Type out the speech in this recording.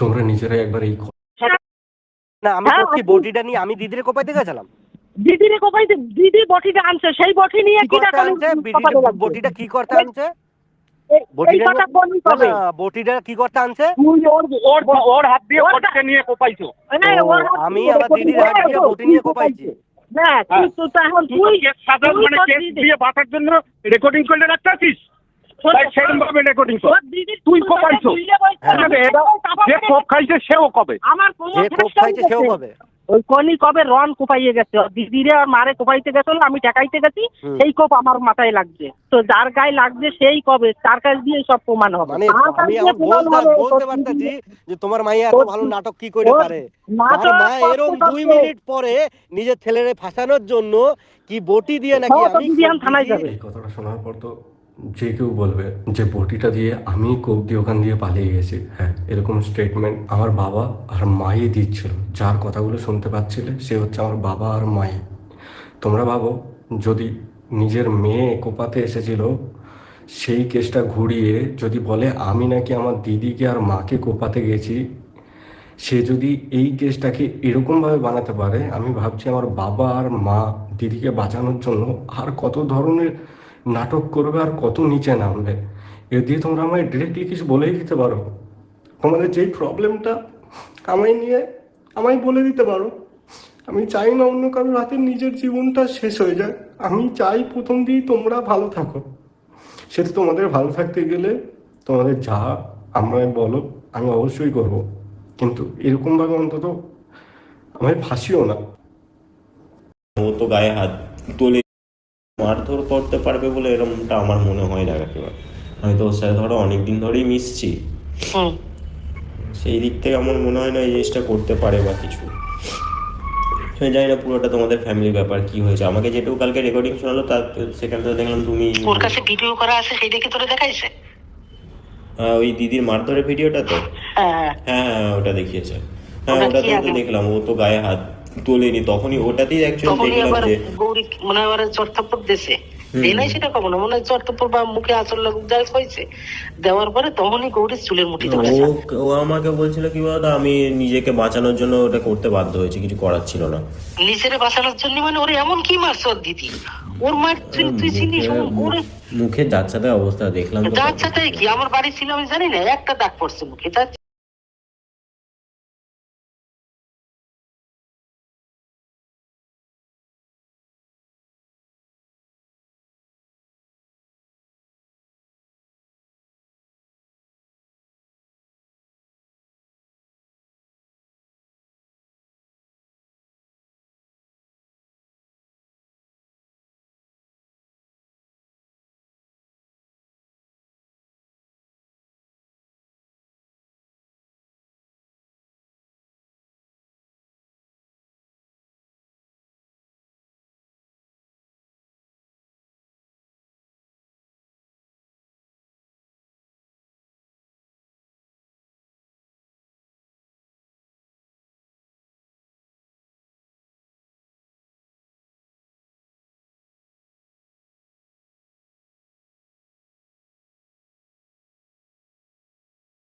তোমরা নিজেরাই একবার এই না আমি করছি বটিটা নিয়ে আমি দিদিরে কোপাইতে গেছিলাম। দিদিরে কোপাইতে দিদি বটিটা আনছে, সেই বটি নিয়ে কি করতে আনছে? বটিটা কি করতে আনছে? বটিটা কি করতে আনছে? ওর হাত দিয়ে বটিটা নিয়ে কোপাইছো। আমি আমার দিদির হাত দিয়ে বটি নিয়ে কোপাইছি। না তুই তো এখন তুই সাধারণ মানে কেস দিয়ে বাঁচার জন্য রেকর্ডিং করলে রাখতেছিস, সেরকম ভাবে রেকর্ডিং কর। তুই কোপাইছো, যে কোপ খাইছে সেও কবে, আমার যে কোপ খাইছে সেও কবে। ওই কনি কবে রন কোপাইয়ে গেছে, দিদিরে আর মারে কোপাইতে গেছিল, আমি ঠেকাইতে গেছি, সেই কোপ আমার মাথায় লাগছে। তো যার গায়ে লাগছে সেই কবে, তার কাছ দিয়ে সব প্রমাণ হবে। মানে আমি বলতে পারতাছি যে তোমার মাইয়া এত ভালো নাটক কি করে পারে। তার মা এরকম 2 মিনিট পরে নিজের ছেলেরে ফাঁসানোর জন্য কি বটি দিয়ে নাকি আমি থানায় যাবে। এই কথাটা শোনার পর তো যে কেউ বলবে যে বটিটা দিয়ে আমি কোপ দিয়ে ওখান দিয়ে পালিয়ে গেছি। হ্যাঁ, এরকম স্টেটমেন্ট আমার বাবা আর মাই দিচ্ছিল। যার কথাগুলো শুনতে পাচ্ছিলে সে হচ্ছে আমার বাবা আর মাই। তোমরা ভাবো, যদি নিজের মেয়ে কোপাতে এসেছিল সেই কেসটা ঘুরিয়ে যদি বলে আমি নাকি আমার দিদিকে আর মাকে কোপাতে গেছি, সে যদি এই কেসটাকে এরকমভাবে বানাতে পারে, আমি ভাবছি আমার বাবা আর মা দিদিকে বাঁচানোর জন্য আর কত ধরনের নাটক করবে আর কত নিচে নামবে। এ দিয়ে তোমরা আমায় ডিরেক্টলি কিছু বলেই দিতে পারো। তোমাদের যেই প্রবলেমটা আমায় নিয়ে আমায় বলে দিতে পারো। আমি চাই না অন্য কারোর হাতে নিজের জীবনটা শেষ হয়ে যায়। আমি চাই প্রথম দিয়েই তোমরা ভালো থাকো। সেটা তোমাদের ভালো থাকতে গেলে তোমাদের যা আমায় বলো আমি অবশ্যই করব, কিন্তু এরকমভাবে অন্তত আমায় ফাঁসিও না। ও তো গায়ে হাত তোলে, মারধর করতে পারবে বলে এরকমটা আমার মনে হয় না একেবারে। আমি তো ওর সাথে ধরো অনেকদিন ধরেই মিশছি, সেই দিক থেকে আমার মনে হয় না এই জিনিসটা করতে পারে বা কিছু। আমি জানি না পুরোটা তোমাদের ফ্যামিলির ব্যাপার কি হয়েছে। আমাকে যেটুকু কালকে রেকর্ডিং শোনালো তার সেখানে তো দেখলাম তুমি ওর কাছে ভিডিও করা আছে, সেই দেখে তোরে দেখাইছে। ওই দিদির মারধরের ভিডিওটা তো, হ্যাঁ হ্যাঁ ওটা দেখিয়েছে। হ্যাঁ ওটাতে তো দেখলাম ও তো গায়ে হাত তোলেনি, তখনই ওটাতেই অ্যাকচুয়ালি দেখলাম যে গৌরী মনে হয় চর্থাপ্পর দেশে এই নাই সেটা কখনো মনে হয় চর্থাপ্পর বা মুখে আচর হয়েছে, দেওয়ার পরে তখনই গৌরীর চুলের মুঠি ধরেছে। ও আমাকে বলছিল কি বলতো, আমি নিজেকে বাঁচানোর জন্য ওটা করতে বাধ্য হয়েছি, কিছু করার ছিল না। নিজের বাঁচানোর জন্য মানে ওরে এমন কি মারছ ওর দিদি, ওর মার তুই চিনিস ওরে মুখে যাচ্ছাতে অবস্থা দেখলাম। যাচ্ছাতে কি আমার বাড়ি ছিল আমি জানি না, একটা দাগ পড়ছে মুখে,